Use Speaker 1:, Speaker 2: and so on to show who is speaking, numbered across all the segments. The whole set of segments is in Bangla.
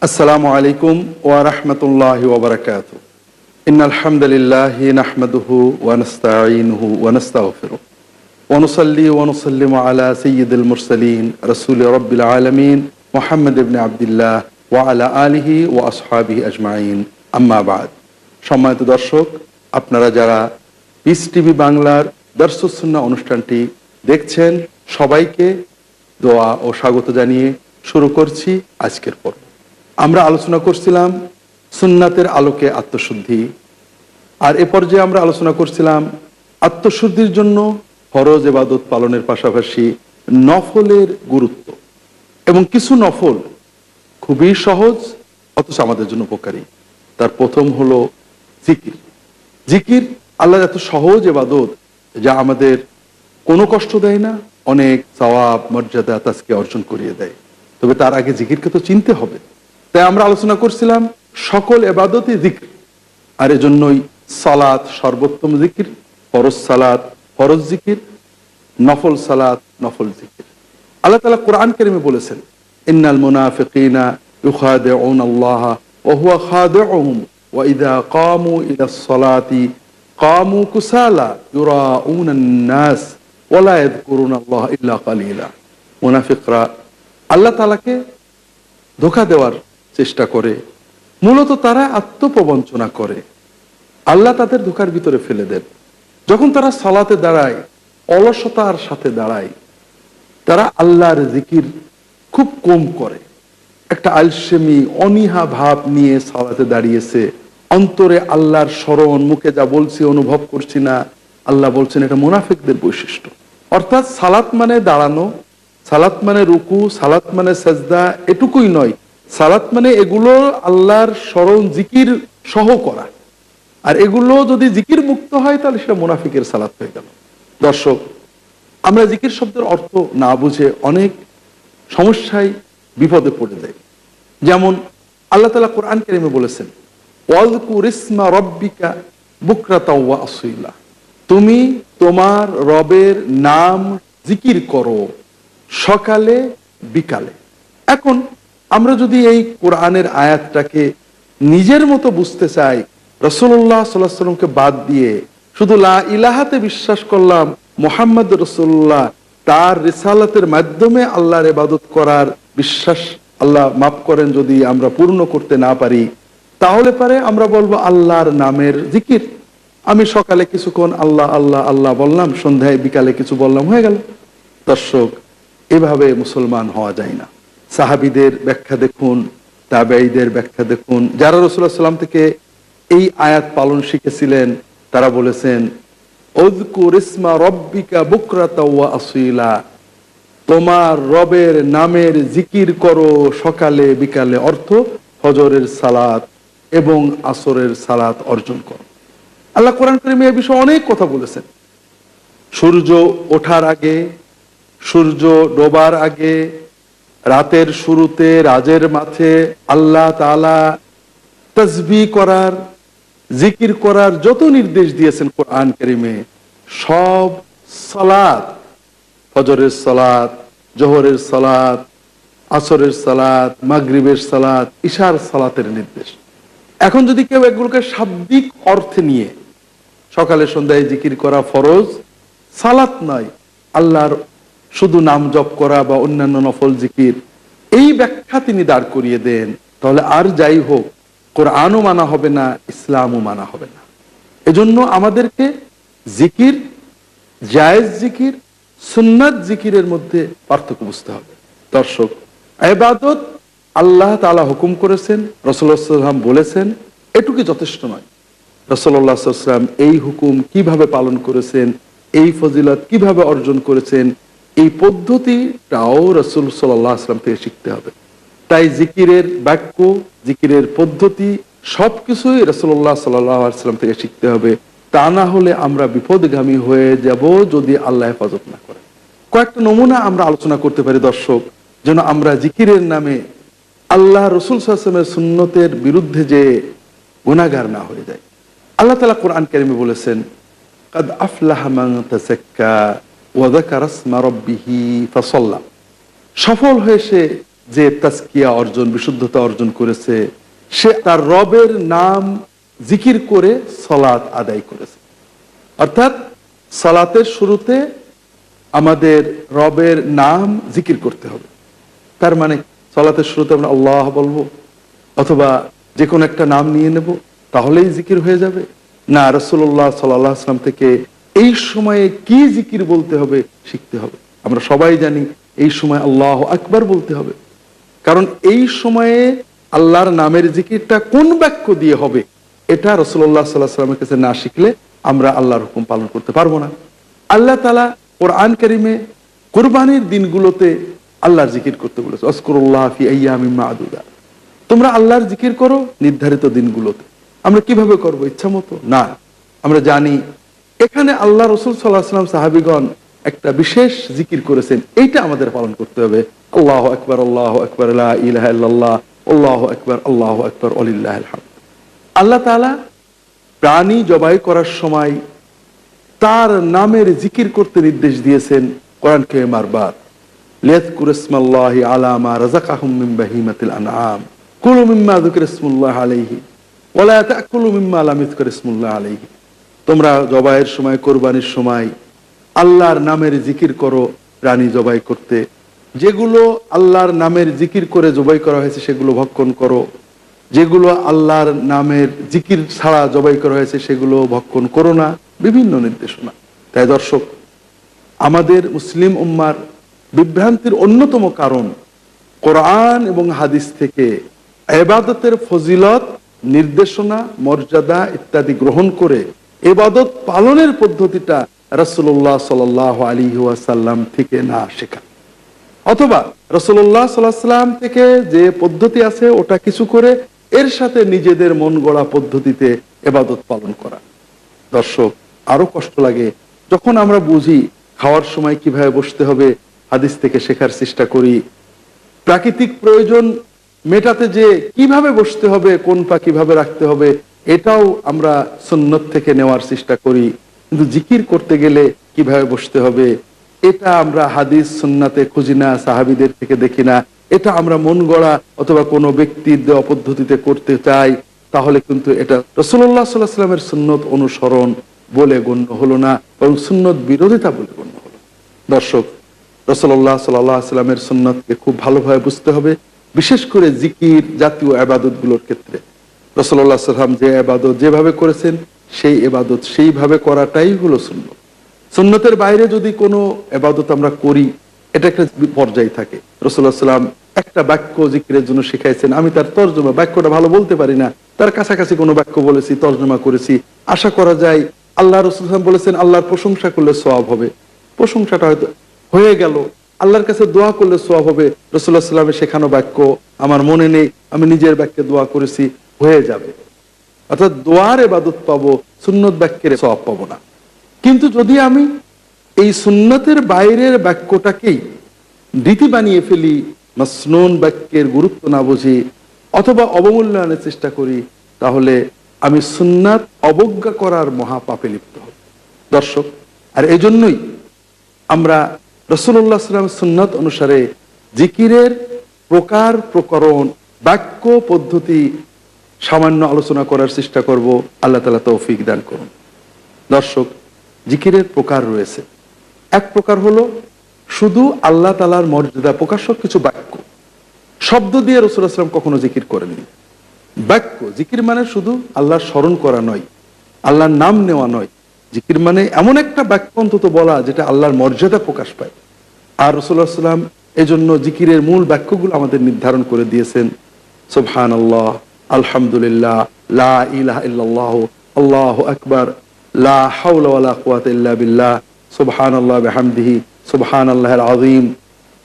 Speaker 1: আসসালামু আলাইকুম ওয়া রাহমাতুল্লাহি ওয়া বারাকাতুহু। ইন্নাল হামদুলিল্লাহি নাহমাদুহু ওয়া নাস্তাঈনুহু ওয়া নাস্তাগফিরুহ ওয়া নুসাল্লি ওয়া নুসাল্লিমু আলা সাইয়্যিদিল মুরসালিন রাসূলি রাব্বিল আলামিন মুহাম্মদ ইবনে আবদুল্লাহ ওয়া আলা আলিহি ওয়া আসহাবিহি আজমাইন। আম্মা বাদ। সম্মানিত দর্শক, আপনারা যারা পিস টিভি বাংলার দরসুস সুন্নাহ অনুষ্ঠানটি দেখছেন, সবাইকে দোয়া ও স্বাগত জানিয়ে শুরু করছি আজকের পর্ব। আমরা আলোচনা করছিলাম সুন্নাতের আলোকে আত্মশুদ্ধি, আর এ পর্যায়ে আমরা আলোচনা করছিলাম আত্মশুদ্ধির জন্য ফরজ ইবাদত পালনের পাশাপাশি নফলের গুরুত্ব, এবং কিছু নফল খুবই সহজ অথচ আমাদের জন্য উপকারী। তার প্রথম হলো জিকির। জিকির আল্লাহর এত সহজ ইবাদত যা আমাদের কোনো কষ্ট দেয় না, অনেক সওয়াব মর্যাদা তাজকিয়া অর্জন করিয়ে দেয়। তবে তার আগে জিকিরকে তো চিনতে হবে। তাই আমরা আলোচনা করছিলাম সকল ইবাদতই জিকির, আর এজন্যই সালাত সর্বোত্তম জিকির, ফরজ সালাত ফরজ জিকির, নফল সালাত নফল জিকির। আল্লাহ তাআলা কোরআন কারীমে বলেছেন, ইন্নাল মুনাফিকিনা ইউখাদিউনা আল্লাহ ওয়া হুয়া খাদিউহুম ওয়া ইযা কামু ইলাস সালাতি কামু কুসালা ইউরাউনা আন-নাস ওয়া লা ইয়াযকুরুনা আল্লাহ ইল্লা কালিলা। মুনাফিকরা আল্লাহ তাআলাকে ধোঁকা দেওয়ার চেষ্টা করে, মূলত তারা আত্মপ্রবঞ্চনা করে, আল্লাহ তাদের ধোঁকার ভিতরে ফেলে দেন। যখন তারা সালাতে দাঁড়ায়, অলসতার সাথে দাঁড়ায়, তারা আল্লাহর জিকির খুব কম করে, একটা আলসেমি অনীহা ভাব নিয়ে সালাতে দাঁড়িয়েছে, অন্তরে আল্লাহর স্মরণ, মুখে যা বলছি অনুভব করছি না। আল্লাহ বলছেন এটা মুনাফিকদের বৈশিষ্ট্য। অর্থাৎ সালাত মানে দাঁড়ানো, সালাত মানে রুকু, সালাত মানে সাজদা, এটুকুই নয়। সালাত মানে এগুলো আল্লাহর স্মরণ জিকির সহ করা, আর এগুলো যদি জিকির মুক্ত হয় তাহলে সেটা মুনাফিকের সালাত হয়ে গেল। দর্শক, আমরা জিকির শব্দের অর্থ না বুঝে অনেক সমস্যায় বিপদে পড়ে যাই। যেমন আল্লাহ তাআলা কোরআন কারীমে বলেছেন, ওয়াযকুর ইসমা রাব্বিকা বুকরাতাও ওয়া আসীলা, তুমি তোমার রবের নাম জিকির করো সকালে বিকালে। এখন আমরা যদি এই কোরআনের আয়াতটাকে নিজের মতো বুঝতে চাই, রাসূলুল্লাহ সাল্লাল্লাহু আলাইহি ওয়াসাল্লামকে বাদ দিয়ে শুধু লা ইলাহাতে বিশ্বাস করলাম, মুহাম্মদ রাসূলুল্লাহ তার রিসালাতের মাধ্যমে আল্লাহর ইবাদত করার বিশ্বাস আল্লাহ মাফ করেন যদি আমরা পূর্ণ করতে না পারি, তাহলে পারে আমরা বলবো আল্লাহর নামের জিকির। আমি সকালে কিছুক্ষণ আল্লাহ আল্লাহ আল্লাহ বললাম, সন্ধ্যায় বিকালে কিছু বললাম, হয়ে গেল। দর্শক, এভাবে মুসলমান হওয়া যায় না। সাহাবীদের ব্যাখ্যা দেখুন, তাবেঈদের ব্যাখ্যা দেখুন, যারা রাসূলুল্লাহ সাল্লাল্লাহু আলাইহি ওয়াসাল্লাম থেকে এই আয়াত পালন শিখেছিলেন, তারা বলেছেন, উযকুর ইসমা রাব্বিকা বুকরাতাও ওয়া আসীলা, তোমার রবের নামের জিকির করো সকালে বিকালে। অর্থ ফজরের সালাত এবং আসরের সালাত অর্জন করো। আল্লাহ কোরআন কারীমে এই বিষয়ে অনেক কথা বলেছেন। সূর্য ওঠার আগে, সূর্য ডোবার আগে, রাতের শুরুতে, রাজের মাঝে আল্লাহ তাআলা তাসবিহ করার, জিকির করার যত নির্দেশ দিয়েছেন কোরআন কারীমে, সব সালাত, ফজরের সালাত, জোহরের সালাত, আসরের সালাত, মাগরিবের সালাত, ইশার সালাতের নির্দেশ। এখন যদি কেউ এগুলোকে শাব্দিক অর্থে নিয়ে সকালে সন্ধ্যায় জিকির করা ফরজ, সালাত নয়, আল্লাহর শুধু নাম জপ করা বা অন্যান্য নফল জিকির, এই ব্যাখ্যা তিনি দাঁড় করিয়ে দেন, তাহলে আর যাই হোক কোরআনও মানা হবে না, ইসলামও মানা হবে না। এজন্য আমাদেরকে জিকির, জায়েজ জিকির, সুন্নাত জিকিরের মধ্যে পার্থক্য বুঝতে হবে। দর্শক, ইবাদত আল্লাহ তাআলা হুকুম করেছেন, রাসূলুল্লাহ সাল্লাল্লাহু আলাইহি ওয়াসাল্লাম বলেছেন, এটুকু যথেষ্ট নয়। রাসূলুল্লাহ সাল্লাল্লাহু আলাইহি ওয়াসাল্লাম এই হুকুম কিভাবে পালন করেছেন, এই ফজিলত কিভাবে অর্জন করেছেন, এই পদ্ধতিটাও রাসূল সাল্লাল্লাহু আলাইহি ওয়াসাল্লাম থেকে শিখতে হবে। তাই জিকিরের বাক্য, জিকিরের পদ্ধতি সবকিছুই রাসূলুল্লাহ সাল্লাল্লাহু আলাইহি ওয়াসাল্লাম থেকে শিখতে হবে। তা না হলে আমরা বিপদগামী হয়ে যাব যদি আল্লাহ হেফাজত না করে। কয়েকটা নমুনা আমরা আলোচনা করতে পারি দর্শক, যেন আমরা জিকিরের নামে আল্লাহ রাসূল সাল্লাল্লাহু আলাইহি ওয়াসাল্লামের সুন্নতের বিরুদ্ধে যে গুনাহগার না হয়ে যায়। আল্লাহ তাআলা কোরআন কারীমে বলেছেন, কাদ আফলাহা মান তাযাক্কা ওয়া যাকারা ইসমা রাব্বিহি ফাসাল্লা, সফল হয়ে সে যে তাজকিয়া অর্জন, বিশুদ্ধতা অর্জন করেছে, সে তার রবের নাম জিকির করে সালাত আদায় করেছে। অর্থাৎ সালাতের শুরুতে আমাদের রবের নাম জিকির করতে হবে। তার মানে সালাতের শুরুতে আমরা আল্লাহ বলবো অথবা যে কোনো একটা নাম নিয়ে নেব, তাহলেই জিকির হয়ে যাবে? না, রাসূলুল্লাহ সাল্লাল্লাহু আলাইহি ওয়াসাল্লাম থেকে এই সময়ে কি জিকির বলতে হবে শিখতে হবে। আমরা সবাই জানি এই সময় আল্লাহু আকবার বলতে হবে, কারণ এই সময়ে আল্লাহর নামের জিকিরটা কোন বাক্য দিয়ে হবে এটা রাসূলুল্লাহ সাল্লাল্লাহু আলাইহি ওয়াসাল্লামের কাছে না শিখলে আমরা আল্লাহর হুকুম পালন করতে পারবো না। আল্লাহ তাআলা কোরআন কারীমে কুরবানির দিনগুলোতে আল্লাহর জিকির করতে বলেছে, আযকুরুল্লাহ ফি আইয়ামিন মা'দুদা, তোমরা আল্লাহর জিকির করো নির্ধারিত দিনগুলোতে। আমরা কিভাবে করব? ইচ্ছা মতো না। আমরা জানি এখানে আল্লাহ রাসূল সাল্লাল্লাহু আলাইহি ওয়াসাল্লাম সাহাবীগণ একটা বিশেষ জিকির করেছেন, এইটা আমাদের পালন করতে হবে। আল্লাহু আকবার, আল্লাহু আকবার, লা ইলাহা ইল্লাল্লাহ, আল্লাহু আকবার, আল্লাহু আকবার, ওয়ালিল্লাহিল হামদ। আল্লাহ তাআলা প্রাণী জবাই করার সময় তার নামের জিকির করতে নির্দেশ দিয়েছেন কোরআন কারীমে বারবার, লিয়াযকুরু ইসমাল্লাহি আলা মা রাযাকাহুম মিন বাহিমাতিল আনআম কুলু মিম্মা যুকিরা ইসমুল্লাহি আলাইহি ওয়া লা তাকুলু মিম্মা লাম ইযকার ইসমুল্লাহি আলাইহি। তোমরা জবাইয়ের সময়, কোরবানির সময় আল্লাহর নামের জিকির করো প্রাণী জবাই করতে। যেগুলো আল্লাহর নামের জিকির করে জবাই করা হয়েছে সেগুলো ভক্ষণ করো, যেগুলো আল্লাহর নামের জিকির ছাড়া জবাই করা হয়েছে সেগুলো ভক্ষণ করো না, বিভিন্ন নির্দেশনা। তাই দর্শক, আমাদের মুসলিম উম্মার বিভ্রান্তির অন্যতম কারণ কোরআন এবং হাদিস থেকে ইবাদতের ফজিলত, নির্দেশনা, মর্যাদা ইত্যাদি গ্রহণ করে ইবাদত পালনের পদ্ধতিটা রাসূলুল্লাহ সাল্লাল্লাহু আলাইহি ওয়াসাল্লাম থেকে না শেখা, অথবা রাসূলুল্লাহ সাল্লাল্লাহু আলাইহি ওয়াসাল্লাম থেকে যে পদ্ধতি আছে ওটা কিছু করে এর সাথে নিজেদের মন গড়া পদ্ধতিতে ইবাদত পালন করা। দর্শক, আরো কষ্ট লাগে যখন আমরা বুঝি খাওয়ার সময় কিভাবে বসতে হবে, হাদিস থেকে শেখার চেষ্টা করি। প্রাকৃতিক প্রয়োজন মেটাতে যে কিভাবে বসতে হবে, কোন পা কিভাবে রাখতে হবে, এটাও আমরা সুন্নত থেকে নেওয়ার চেষ্টা করি। কিন্তু জিকির করতে গেলে কিভাবে বসতে হবে এটা আমরা হাদিস সুন্নাতে খুঁজি না, সাহাবীদের থেকে দেখি না। এটা আমরা মন গড়া অথবা কোনো ব্যক্তির দেওয়া পদ্ধতিতে করতে চাই, তাহলে কিন্তু এটা রাসূলুল্লাহ সাল্লাল্লাহু আলাইহি ওয়াসাল্লামের সুন্নত অনুসরণ বলে গণ্য হলো না, বরং সুন্নত বিরোধিতা বলে গণ্য হলো। দর্শক, রাসূলুল্লাহ সাল্লাল্লাহু আলাইহি ওয়াসাল্লামের সুন্নতকে খুব ভালোভাবে বুঝতে হবে, বিশেষ করে জিকির জাতীয় ইবাদতগুলোর ক্ষেত্রে। রাসূলুল্লাহ সাল্লাল্লাহু আলাইহি ওয়াসাল্লাম যে ইবাদত যেভাবে করেছেন সেই ইবাদত সেইভাবে করাটাই হলো সুন্নত। সুন্নতের বাইরে যদি কোনো ইবাদত আমরা করি, এটা একটা পর্যায় থাকে। রাসূলুল্লাহ সাল্লাল্লাহু আলাইহি ওয়াসাল্লাম একটা বাক্য জিকিরের জন্য শিখাইছেন, আমি তার তর্জমা, বাক্যটা ভালো বলতে পারি না, তার কাছাকাছি কোনো বাক্য বলেছি, তর্জমা করেছি। আশা করা যায় আল্লাহ রাসূল সাল্লাল্লাহু আলাইহি ওয়াসাল্লাম বলেছেন আল্লাহর প্রশংসা করলে সওয়াব হবে, প্রশংসাটা হয়তো হয়ে গেল। আল্লাহর কাছে দোয়া করলে সওয়াব হবে, রাসূলুল্লাহ সাল্লাল্লাহু আলাইহি ওয়াসাল্লামের শেখানো বাক্য আমার মনে নেই, আমি নিজের বাক্যে দোয়া করেছি, হয়ে যাবে। অর্থাৎ দোয়ার ইবাদত পাবো, সুন্নত বাক্যের সওয়াব পাবো না। কিন্তু যদি আমি এই সুন্নতের বাইরের বাক্যটাকেই রীতি বানিয়ে ফেলি, মাসনুন বাক্যের গুরুত্ব না বুঝি অথবা অবমূল্যায়নের চেষ্টা করি, তাহলে আমি সুন্নাত অবজ্ঞা করার মহাপাপে লিপ্ত হব। দর্শক, আর এই জন্যই আমরা রাসূলুল্লাহ সাল্লাল্লাহু আলাইহি ওয়াসাল্লামের সুন্নাত অনুসারে জিকিরের প্রকার, প্রকরণ, বাক্য, পদ্ধতি সামান্য আলোচনা করার চেষ্টা করব। আল্লাহ তাআলা তৌফিক দান করুন। দর্শক, জিকিরের প্রকার রয়েছে। এক প্রকার হলো শুধু আল্লাহ তাআলার মর্যাদা প্রকাশক কিছু বাক্য, শব্দ দিয়ে রাসূলুল্লাহ সাল্লাল্লাহু আলাইহি ওয়াসাল্লাম কখনো জিকির করেননি। বাক্য জিকির মানে শুধু আল্লাহর স্মরণ করা নয়, আল্লাহর নাম নেওয়া নয়। জিকির মানে এমন একটা বাক্য অন্তত বলা যেটা আল্লাহর মর্যাদা প্রকাশ পায়। আর রাসূলুল্লাহ সাল্লাল্লাহু আলাইহি ওয়াসাল্লাম এজন্য জিকিরের মূল বাক্যগুলো আমাদের নির্ধারণ করে দিয়েছেন। সুবহানাল্লাহ, আলহামদুলিল্লাহ, লা ইলাহা ইল্লাল্লাহ, আল্লাহু আকবার, লা হাওলা ওয়ালা কুওয়াতা ইল্লা বিল্লাহ, সুবহানাল্লাহ বিহামদিহি, সুবহানাল্লাহিল আযীম,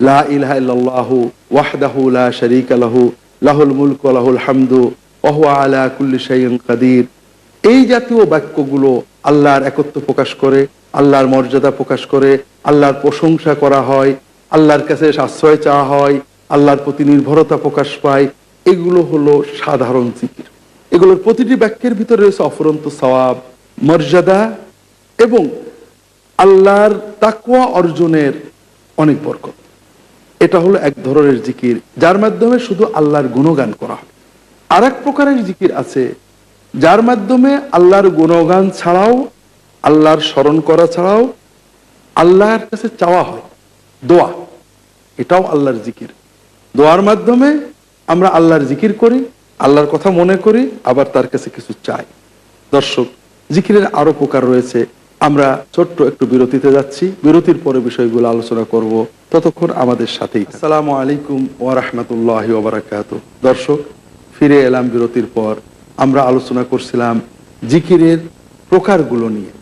Speaker 1: লা ইলাহা ইল্লাল্লাহ ওয়াহদাহু লা শারীকা লাহু, লাহুল মুলকু ওয়া লাহুল হামদু ওয়া হুয়া আলা কুল্লি শাইইন কাদির। এই জাতীয় বাক্যগুলো আল্লাহর একত্ব প্রকাশ করে, আল্লাহর মর্যাদা প্রকাশ করে, আল্লাহর প্রশংসা করা হয়, আল্লাহর কাছে আশ্রয় চাওয়া হয়, আল্লাহর প্রতি নির্ভরতা প্রকাশ পায়। এগুলো হলো সাধারণ জিকির। এগুলোর প্রতিটি বাক্যের ভিতরে রয়েছে অফুরন্ত সওয়াব, মর্যাদা এবং আল্লাহর তাকওয়া অর্জনের অনেক বরকত। এটা হলো এক ধরনের জিকির, যার মাধ্যমে শুধু আল্লাহর গুণগান করা হয়। আর এক প্রকারের জিকির আছে যার মাধ্যমে আল্লাহর গুণগান ছাড়াও, আল্লাহর স্মরণ করা ছাড়াও আল্লাহর কাছে চাওয়া হয়, দোয়া। এটাও আল্লাহর জিকির। দোয়ার মাধ্যমে আমরা আল্লাহর জিকির করি, আল্লাহর কথা মনে করি, আবার তার কাছে কিছু চাই। দর্শক, জিকিরের আরো প্রকার রয়েছে। আমরা ছোট্ট একটু বিরতিতে যাচ্ছি, বিরতির পরে বিষয়গুলো আলোচনা করব। ততক্ষণ আমাদের সাথেই। আসসালামু আলাইকুম ওয়া রাহমাতুল্লাহি ওয়া বারাকাতুহু। দর্শক, ফিরে এলাম বিরতির পর। আমরা আলোচনা করছিলাম জিকিরের প্রকারগুলো নিয়ে।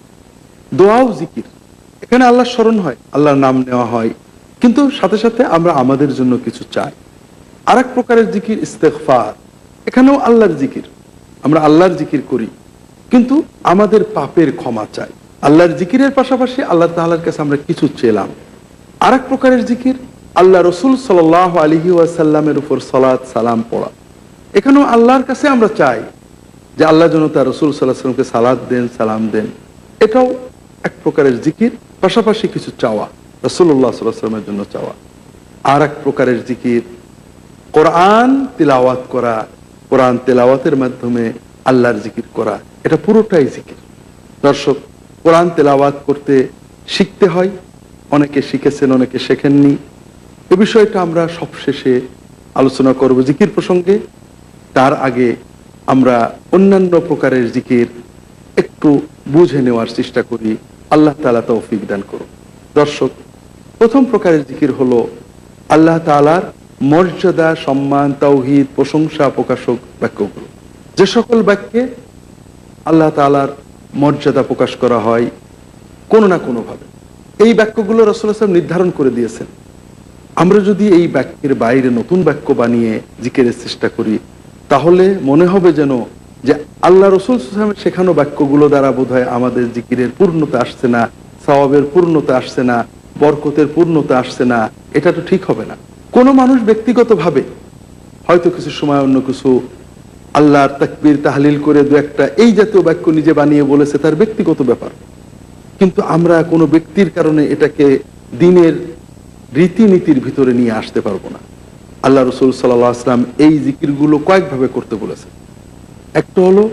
Speaker 1: দোয়াও জিকির। এখানে আল্লাহর স্মরণ হয়, আল্লাহর নাম নেওয়া হয়, কিন্তু সাথে সাথে আমরা আমাদের জন্য কিছু চাই। আর এক প্রকারের জিকির ইস্তেগফার। এখানেও আল্লাহর জিকির, আমরা আল্লাহর জিকির করি, কিন্তু আমাদের পাপের ক্ষমা চাই। আল্লাহর জিকিরের পাশাপাশি আল্লাহ তাআলার কাছে আমরা কিছু চেলাম। আর এক প্রকারের জিকির আল্লাহ রসুল সাল্লাল্লাহু আলাইহি ওয়াসাল্লামের উপর সালাত সালাম পড়া। এখানেও আল্লাহর কাছে আমরা চাই যে আল্লাহ যেন তার রসুল সাল্লাল্লাহু আলাইহি ওয়াসাল্লামকে সালাত দেন, সালাম দেন। এটাও এক প্রকারের জিকির, পাশাপাশি কিছু চাওয়া, রাসূলুল্লাহ সাল্লাল্লাহু আলাইহি ওয়াসাল্লামের জন্য চাওয়া। আর এক প্রকারের জিকির কোরআন তিলাওয়াত করা, কোরআন তেলাওয়াতের মাধ্যমে আল্লাহর জিকির করা। এটা পুরোটাই জিকির। দর্শক, কোরআন তেলাওয়াত করতে শিখতে হয়। অনেকে শিখেছেন, অনেকে শেখেননি। এ বিষয়টা আমরা সবশেষে আলোচনা করব জিকির প্রসঙ্গে। তার আগে আমরা অন্যান্য প্রকারের জিকির একটু বুঝে নেওয়ার চেষ্টা করি। আল্লাহ তাআলা তৌফিক দান করুন। দর্শক, প্রথম প্রকারের জিকির হলো আল্লাহ তাআলার মর্যাদা, সম্মান, তাওহীদ, প্রশংসা প্রকাশক বাক্যগুলো। যে সকল বাক্যে আল্লাহ তাআলার মর্যাদা প্রকাশ করা হয় কোনো না কোনো ভাবে, এই বাক্যগুলো রাসূল সাল্লাল্লাহু আলাইহি ওয়াসাল্লাম নির্ধারণ করে দিয়েছেন। আমরা যদি এই বাক্যের বাইরে নতুন বাক্য বানিয়ে জিকিরের চেষ্টা করি, তাহলে মনে হবে যেন যে আল্লাহ রসুল সাল্লাল্লাহু আলাইহি ওয়াসাল্লামের শেখানো বাক্যগুলো দ্বারা বোধহয় আমাদের জিকিরের পূর্ণতা আসছে না, সওয়াবের পূর্ণতা আসছে না, বরকতের পূর্ণতা আসছে না। এটা তো ঠিক হবে না। কোনো মানুষ ব্যক্তিগতভাবে হয়তো কিছু সময় অন্য কিছু আল্লাহর তাকবীর তাহলিল করে দু একটা এই জাতীয় বাক্য নিজে বানিয়ে বলেছে, তার ব্যক্তিগত ব্যাপার। কিন্তু আমরা কোনো ব্যক্তির কারণে এটাকে দিনের রীতিনীতির ভিতরে নিয়ে আসতে পারবো না। আল্লাহ রসুল সাল্লাল্লাহু আলাইহি ওয়াসাল্লাম এই জিকিরগুলো কয়েকভাবে করতে বলেছেন। একটা হলো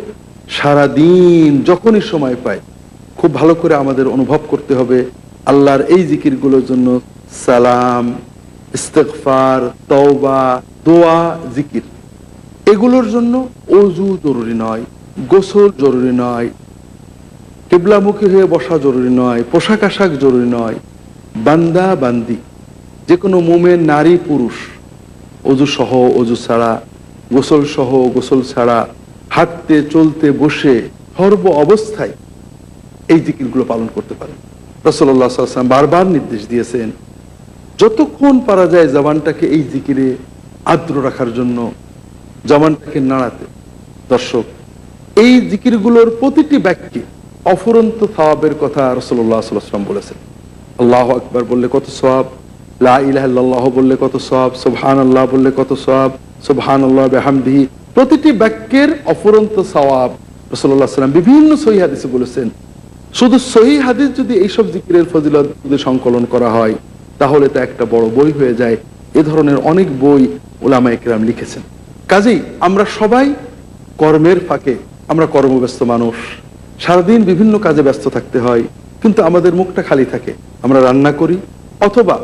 Speaker 1: সারাদিন যখনই সময় পায় খুব ভালো করে আমাদের অনুভব করতে হবে আল্লাহর এই জিকিরগুলোর জন্য সালাম, ইস্তেগফার, তওবা, দোয়া, জিকির, এগুলোর জন্য ওযু জরুরি নয়, গোসল জরুরি নয়, কিবলামুখী হয়ে বসা জরুরি নয়, পোশাক আশাক জরুরি নয়। বান্দা বান্দি যে কোনো মুমিন নারী পুরুষ ওযু সহ, ওযু ছাড়া, গোসল সহ, গোসল ছাড়া, হাঁটতে চলতে বসে সর্ব অবস্থায় এই জিকিরগুলো পালন করতে পারে। রাসূলুল্লাহ সাল্লাল্লাহু আলাইহি ওয়াসাল্লাম বারবার নির্দেশ দিয়েছেন যতক্ষণ পারা যায় জবানটাকে এই জিকিরে আর্দ্র রাখার জন্য, জবানটাকে নাড়াতে। দর্শক, এই জিকিরগুলোর প্রতিটি বাক্যে অফুরন্ত সওয়াবের কথা রাসূলুল্লাহ সাল্লাল্লাহু আলাইহি ওয়াসাল্লাম বলেছেন। আল্লাহু আকবার বললে কত সওয়াব, লা ইলাহা ইল্লাল্লাহ বললে কত সওয়াব, সুবহানাল্লাহ বললে কত সওয়াব, সুবহানাল্লাহ বিহামদিহি। প্রতিটি বাক্যের অফুরন্ত সওয়াব রাসূলুল্লাহ সাল্লাল্লাহু আলাইহি ওয়াসাল্লাম বিভিন্ন সহিহ হাদিসে বলেছেন। শুধু সহিহ হাদিস যদি এইসব জিকিরের ফজিলত যদি সংকলন করা হয় তাহলে তা একটা বড় বই হয়ে যায়। এ ধরনের অনেক বই উলামায়ে কেরাম লিখেছেন। কাজেই আমরা সবাই কর্মের ফাঁকে, আমরা কর্মব্যস্ত মানুষ, সারাদিন বিভিন্ন কাজে ব্যস্ত থাকতে হয়, কিন্তু আমাদের মুখটা খালি থাকে। আমরা রান্না করি অথবা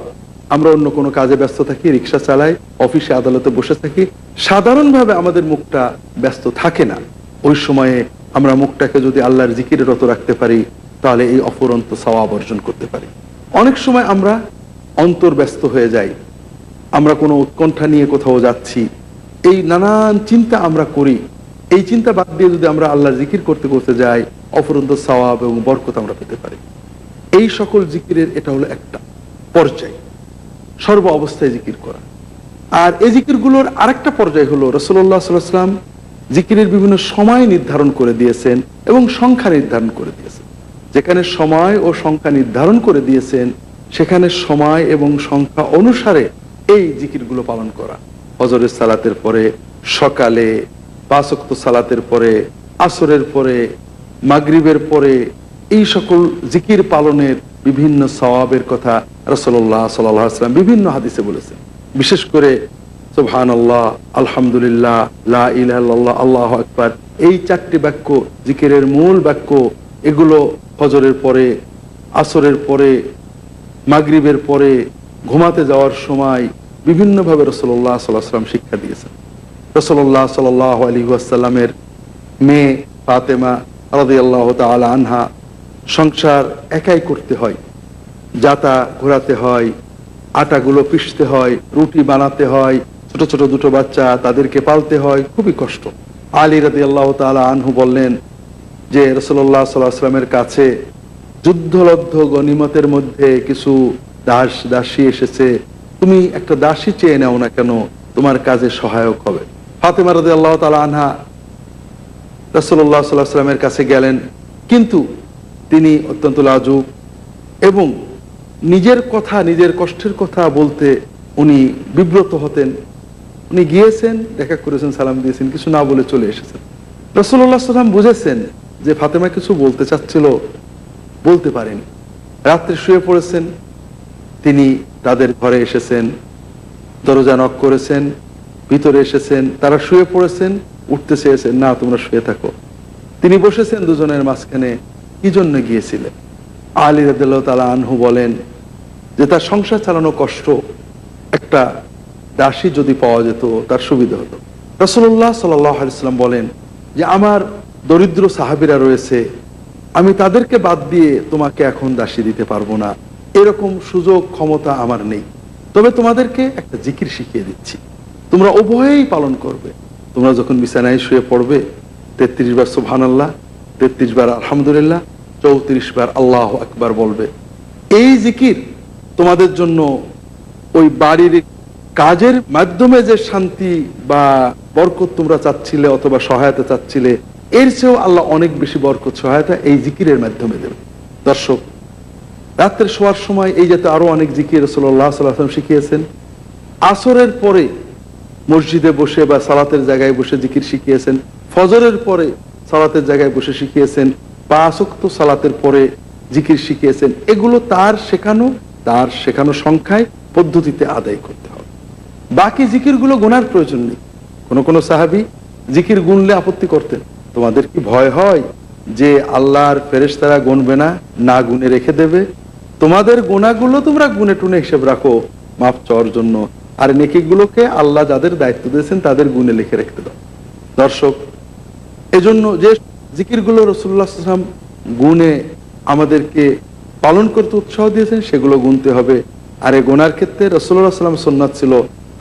Speaker 1: আমরা অন্য কোনো কাজে ব্যস্ত থাকি, রিক্সা চালাই, অফিসে আদালতে বসে থাকি, সাধারণভাবে আমাদের মুখটা ব্যস্ত থাকে না। ওই সময়ে আমরা মুখটাকে যদি আল্লাহর জিকিরে রত রাখতে পারি তাহলে এই অফুরন্ত সওয়াব অর্জন করতে পারি। অনেক সময় আমরা অন্তর ব্যস্ত হয়ে যাই, আমরা কোনো উৎকণ্ঠা নিয়ে কোথাও যাচ্ছি, এই নানান চিন্তা আমরা করি। এই চিন্তা বাদ দিয়ে যদি আমরা আল্লাহর জিকির করতে করতে যাই, অফুরন্ত সওয়াব এবং বরকত আমরা পেতে পারি। এই সকল জিকিরের এটা হলো একটা পর্যায়, সর্ব অবস্থায় জিকির করা। আর এই জিকিরগুলোর আরেকটা পর্যায় হলো রাসূলুল্লাহ সাল্লাল্লাহু আলাইহি ওয়াসাল্লাম জিকিরের বিভিন্ন সময় নির্ধারণ করে দিয়েছেন এবং সংখ্যা নির্ধারণ করে দিয়েছেন। যেখানে সময় ও সংখ্যা নির্ধারণ করে দিয়েছেন সেখানে সময় এবং সংখ্যা অনুসারে এই জিকিরগুলো পালন করা। ফজরের সালাতের পরে, সকালে, 5 ওয়াক্ত সালাতের পরে, আসরের পরে, মাগরিবের পরে, এই সকল জিকির পালনের বিভিন্ন সওয়াবের কথা রাসূলুল্লাহ সাল্লাল্লাহু আলাইহি ওয়াসাল্লাম বিভিন্ন হাদিসে বলেছেন। বিশেষ করে সুবহানাল্লাহ, আলহামদুলিল্লাহ, লা ইলাহা ইল্লাল্লাহ, আল্লাহু আকবার, এই 4টি বাক্য জিকিরের মূল বাক্য। এগুলো ফজরের পরে, আসরের পরে, মাগরিবের পরে, ঘুমাতে যাওয়ার সময় বিভিন্নভাবে রাসূলুল্লাহ সাল্লাল্লাহু আলাইহি ওয়াসাল্লাম শিক্ষা দিয়েছেন। রাসূলুল্লাহ সাল্লাল্লাহু আলাইহি ওয়াসাল্লামের মেয়ে ফাতেমা রাদিয়াল্লাহু তাআলা আনহা সংসার একাই করতে হয়, যাতা ঘোরাতে হয়, আটাগুলো পিষতে হয়, রুটি বানাতে হয়, ছোট ছোট দুটো বাচ্চা, তাদেরকে পালতে হয়, খুবই কষ্ট। আলী রাদিয়াল্লাহু তাআলা আনহু বললেন যে রাসূলুল্লাহ সাল্লাল্লাহু আলাইহি ওয়াসাল্লামের কাছে যুদ্ধলব্ধ গনিমতের মধ্যে কিছু দাস দাসী এসেছে, তুমি একটা দাসী চেয়ে নাও না কেন, তোমার কাজে সহায়ক হবে। ফাতেমা রাদিয়াল্লাহু তাআলা আনহা রাসূলুল্লাহ সাল্লাল্লাহু আলাইহি ওয়াসাল্লামের কাছে গেলেন, কিন্তু তিনি অত্যন্ত লাজুক এবং নিজের কথা, নিজের কষ্টের কথা বলতে উনি বিব্রত হতেন। উনি গিয়েছেন, দেখা করেছেন, সালাম দিয়েছেন, কিছু না বলে চলে এসেছেন। রাসূলুল্লাহ সাল্লাল্লাহু আলাইহি ওয়াসাল্লাম বুঝেছেন যে ফাতেমা কিছু বলতে চাচ্ছিল, বলতে পারেনি। রাত্রে শুয়ে পড়েছেন, তিনি তাদের ঘরে এসেছেন, দরজা নক করেছেন, ভিতরে এসেছেন, তারা শুয়ে পড়েছেন, উঠতে চেয়েছেন, না তোমরা শুয়ে থাকো। তিনি বসেছেন দুজনের মাঝখানে, কি জন্য গিয়েছিলেন? আলী রাদিয়াল্লাহু তাআলা আনহু বলেন যে তার সংসার চালানো কষ্ট, একটা দাসী যদি পাওয়া যেত তার সুবিধা হতো। রাসূলুল্লাহ সাল্লাল্লাহু আলাইহি ওয়াসাল্লাম বলেন যে আমার দরিদ্র সাহাবীরা রয়েছে, আমি তাদেরকে বাদ দিয়ে তোমাকে এখন দাসী দিতে পারবো না, এরকম সুযোগ ক্ষমতা আমার নেই। তবে তোমাদেরকে একটা জিকির শিখিয়ে দিচ্ছি, তোমরা উভয়েই পালন করবে। তোমরা যখন বিছানায় শুয়ে পড়বে 33 বার সুবহানাল্লাহ, 33 বার আলহামদুলিল্লাহ, 34 বার আল্লাহু আকবার বলবে। এই জিকির তোমাদের জন্য ওই বাড়ির কাজের মাধ্যমে যে শান্তি বা বরকত তোমরা চাচ্ছিলে অথবা সহায়তা চাচ্ছিলে, এর চেয়েও আল্লাহ অনেক বেশি বরকত সহায়তা এই জিকিরের মাধ্যমে দেবে। দর্শক, রাত্রে শোয়ার সময় এই যাতে আরো অনেক জিকির রাসূলুল্লাহ সাল্লাল্লাহু আলাইহি ওয়াসাল্লাম শিখিয়েছেন। আসরের পরে মসজিদে বসে বা সালাতের জায়গায় বসে জিকির শিখিয়েছেন। ফজরের পরে সালাতের জায়গায় বসে শিখিয়েছেন। 5 ওয়াক্ত সালাতের পরে জিকির শিখিয়েছেন। এগুলো তার শেখানো সংখ্যায়, পদ্ধতিতে আদায় করতে হবে। বাকি জিকিরগুলো গোনার প্রয়োজন নেই। কোন সাহাবী জিকির গুনলে আপত্তি করতেন। তোমাদের কি ভয় হয় যে আল্লাহর ফেরেশতারা গুনবে না, না গুনে রেখে দেবে? তোমাদের গুনাহগুলো তোমরা গুনে টুনে হিসেব রাখো মাফ চাওয়ার জন্য, আর নেকিগুলোকে আল্লাহ যাদের দায়িত্ব দিয়েছেন তাদের গুনে লিখে রাখতে দাও। দর্শক, এজন্য যে জিকিরগুলো রাসূলুল্লাহ সাল্লাল্লাহু আলাইহি ওয়াসাল্লাম গুনে আমাদেরকে পালন করতে উৎসাহ দিয়েছেন সেগুলো গুনতে হবে। আর এই গোনার ক্ষেত্রে রাসূলুল্লাহ সাল্লাল্লাহু আলাইহি ওয়াসাল্লাম সুন্নাত ছিল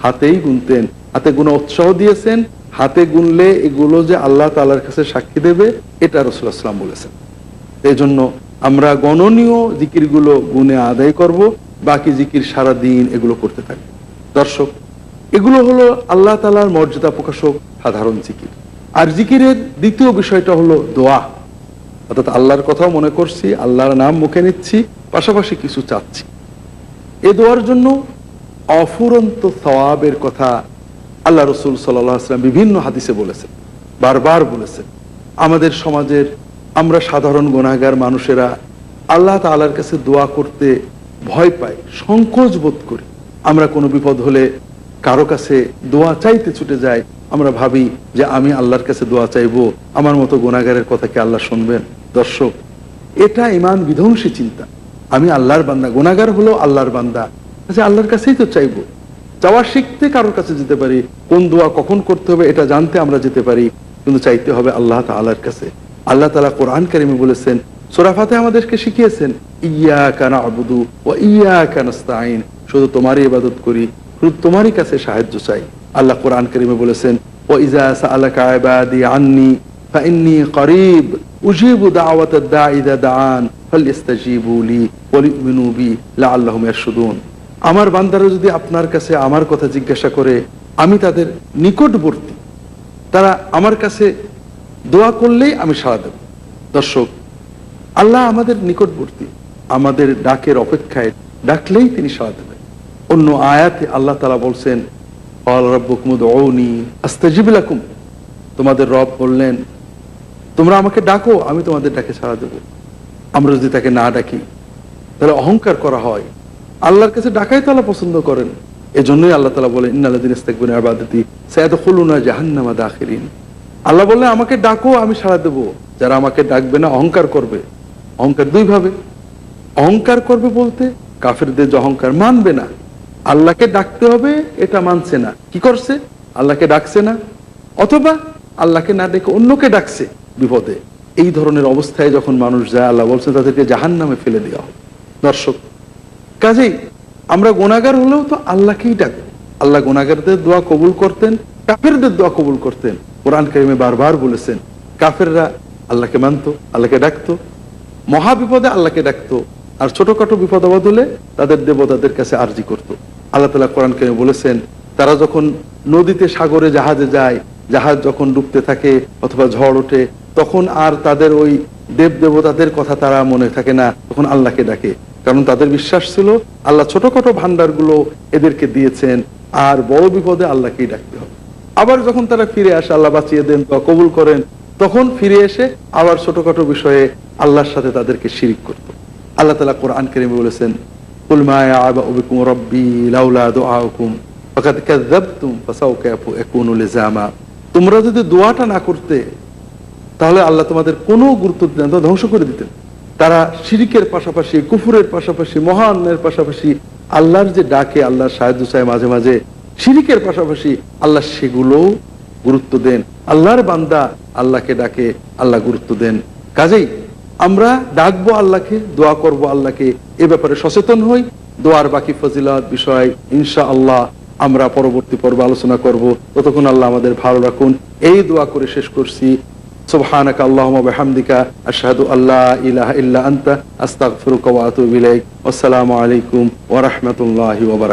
Speaker 1: হাতেই গুনতেন, হাতে গুনা উৎসাহ দিয়েছেন। হাতে গুনলে এগুলো যে আল্লাহ তাআলার কাছে সাক্ষী দেবে, এটা রাসূলুল্লাহ সাল্লাল্লাহু আলাইহি ওয়াসাল্লাম বলেছেন। এই জন্য আমরা গণনীয় জিকিরগুলো গুনে আদায় করব, বাকি জিকির সারা দিন এগুলো করতে থাকবো। দর্শক, এগুলো হলো আল্লাহ তাআলার মর্যাদা প্রকাশক সাধারণ জিকির। আর জিকিরের দ্বিতীয় বিষয়টা হলো দোয়া, অর্থাৎ আল্লাহর কথাও মনে করছি, আল্লাহর নাম মুখে নিচ্ছি, পাশাপাশি কিছু চাচ্ছি। এই দোয়ার জন্য অফুরন্ত সওয়াবের কথা আল্লাহ রাসূল সাল্লাল্লাহু আলাইহি ওয়াসাল্লাম বিভিন্ন হাদিসে বলেছেন, বারবার বলেছেন। আমাদের সমাজের আমরা সাধারণ গুনাহগার মানুষেরা আল্লাহ তাআলার কাছে দোয়া করতে ভয় পাই, সংকোচ বোধ করি। আমরা কোনো বিপদ হলে কারো কাছে দোয়া চাইতে ছুটে যাই। আমরা ভাবি যে আমি আল্লাহর কাছে দোয়া চাইবো, আমার মতো গুনাহগারের কথা কি আল্লাহ শুনবেন? দর্শক, এটা ঈমান বিধ্বংসী চিন্তা। আমি আল্লাহর বান্দা, গুনাহগার হলো আল্লাহর বান্দা, আচ্ছা আল্লাহর কাছেই তো চাইবো। চাওয়া শিখতে কারোর কাছে যেতে পারি, কোন দোয়া কখন করতে হবে এটা জানতে আমরা যেতে পারি, কিন্তু চাইতে হবে আল্লাহ তাআলার কাছে। আল্লাহ তাআলা কোরআন কারীমে বলেছেন, সূরা ফাতিহা আমাদেরকে শিখিয়েছেন, ইয়্যাকা না'বুদু ওয়া ইয়্যাকা নাস্তাঈন, শুধু তোমারই ইবাদত করি, শুধু তোমারই কাছে সাহায্য চাই। আল্লাহ কোরআন কারীমে বলেছেন, ওয়া ইযা সাআলাকা ইবাদি আন্নী ফাইন্নী করিব উজিবু দাওয়াতাদ দাঈ ইযা দাআন ফালইস্তাজিবু লি ওয়া লিউমিনু বি লাআল্লাহুম ইয়ারশুদুন। আমার বান্দারা যদি আপনার কাছে আমার কথা জিজ্ঞাসা করে, আমি তাদের নিকটবর্তী, তারা আমার কাছে দোয়া করলেই আমি সাড়া দেব। দর্শক, আল্লাহ আমাদের নিকটবর্তী, আমাদের ডাকের অপেক্ষায়, ডাকলেই তিনি সাড়া দেবেন। অন্য আয়াতে আল্লাহ তাআলা বলছেন, ক্বালা রাব্বুকুম উদউনি আস্তাজিব লাকুম, তোমাদের রব বললেন তোমরা আমাকে ডাকো, আমি তোমাদের ডাকে সাড়া দেব। আমরা যদি তাকে না ডাকি তাহলে অহংকার করা হয়। আল্লাহর কাছে ডাকাই তো আল্লাহ পছন্দ করেন। এজন্যই আল্লাহ তাআলা বলেন ইন্নাল্লাযীনা ইস্তাকবারু আন ইবাদাতি সায়াদখুলুনা জাহান্নামা দাখিরিন। আল্লাহ বললেন আমাকে ডাকো আমি সাড়া দেব, যারা আমাকে ডাকবে না অহংকার করবে। অহংকার দুই ভাবে, অহংকার করবে বলতে কাফেরদের যে অহংকার, মানবে না, আল্লাহকে ডাকতে হবে এটা মানছে না, কি করছে আল্লাহকে ডাকছে না, অথবা আল্লাহকে না ডেকে অন্যকে ডাকছে বিপদে। এই ধরনের অবস্থায় যখন মানুষ যায়, আল্লাহ বলছেন তাদেরকে জাহান্নামে ফেলে দেওয়া হবে। দর্শক, কাজেই আমরা গুনাহগার হলেও তো আল্লাহকেই ডাকবো। আল্লাহ গুনাহগারদের দোয়া কবুল করতেন, কাফেরদের দোয়া কবুল করতেন। কোরআন কারিমে বারবার বলেছেন কাফেররা আল্লাহকে মানতো, আল্লাহকে ডাকতো, মহা বিপদে আল্লাহকে ডাকতো, আর ছোটখাটো বিপদ আপদ হলে তাদের দেবতাদের কাছে আরজি করত। আল্লাহ তাআলা কোরআন কারিমে বলেছেন তারা যখন নদীতে সাগরে জাহাজে যায়, জাহাজ যখন ডুবতে থাকে অথবা ঝড় ওঠে, তখন আর তাদের ওই দেব দেবতাদের কথা তারা মনে থাকে না, তখন আল্লাহকে ডাকে। কারণ তাদের বিশ্বাস ছিল আল্লাহ ছোটখাটো ভান্ডারগুলো এদেরকে দিয়েছেন, আর বড় বিপদে আল্লাহকেই ডাকতে হবে। আবার যখন তারা ফিরে আসে, আল্লাহ বাঁচিয়ে দেন বা কবুল করেন, তখন ফিরে এসে আবার ছোটখাটো বিষয়ে আল্লাহর সাথে তাদেরকে শিরিক করত। আল্লাহ তাআলা কোরআন কারীমে বলেছেন কুল মা ইয়া'বাউ বিকুম রাব্বি লাউলা দুআউকুম ফাকাদ কাযাবতুম ফাসাউফা ইয়াকুনু লিজামা। তোমরা যদি দোয়াটা না করতে তাহলে আল্লাহ তোমাদের কোনো গুরুত্ব দিতেন না, ধ্বংস করে দিতেন। তারা শিরিকের পাশাপাশি, কুফরের পাশাপাশি, মহান্নের পাশাপাশি আল্লাহর যে ডাকে, আল্লাহর সাহায্য চায় মাঝে মাঝে, শিরিকের পাশাপাশি আল্লাহ সেগুলোও গুরুত্ব দেন। আল্লাহর বান্দা আল্লাহকে ডাকে, আল্লাহ গুরুত্ব দেন। কাজেই আমরা ডাকবো আল্লাহকে, দোয়া করব আল্লাহকে, এ ব্যাপারে সচেতন হই। দোয়ার বাকি ফজিলত বিষয় ইনশাআল্লাহ আমরা পরবর্তী পর্বে আলোচনা করব। ততক্ষণ আল্লাহ আমাদের ভালো রাখুন। এই দোয়া করে শেষ করছি। সুবহানাকা আল্লাহুম্মা ওয়া বিহামদিকা আশহাদু আল্লা ইলাহা ইল্লা আনতা আস্তাগফিরুকা ওয়া আতুবু ইলাইক। আসসালামু আলাইকুম ওয়া রাহমাতুল্লাহি ওয়া বারাকাতুহু।